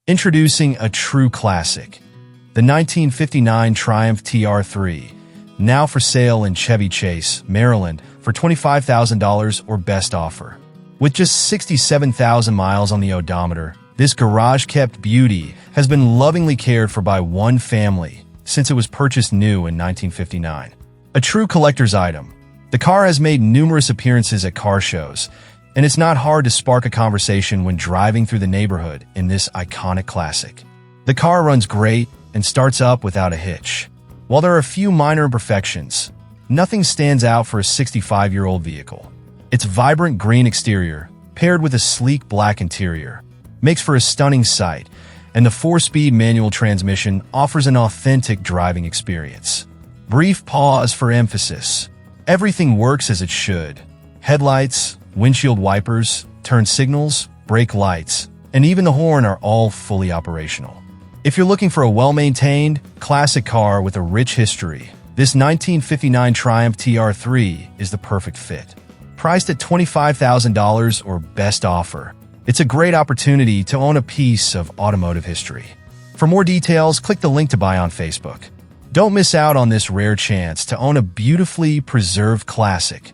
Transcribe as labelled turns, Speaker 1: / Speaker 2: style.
Speaker 1: Introducing a true classic, the 1959 Triumph TR3, now for sale in Chevy Chase, Maryland, for $25,000 or best offer. With just 67,000 miles on the odometer, this garage-kept beauty has been lovingly cared for by one family since it was purchased new in 1959. A true collector's item, the car has made numerous appearances at car shows, and it's not hard to spark a conversation when driving through the neighborhood in this iconic classic. The car runs great and starts up without a hitch. While there are a few minor imperfections, nothing stands out for a 65-year-old vehicle. Its vibrant green exterior, paired with a sleek black interior, makes for a stunning sight, and the 4-speed manual transmission offers an authentic driving experience. Brief pause for emphasis. Everything works as it should. Headlights, windshield wipers, turn signals, brake lights, and even the horn are all fully operational. If you're looking for a well-maintained, classic car with a rich history, this 1959 Triumph TR3 is the perfect fit. Priced at $25,000 or best offer, it's a great opportunity to own a piece of automotive history. For more details, click the link to buy on Facebook. Don't miss out on this rare chance to own a beautifully preserved classic.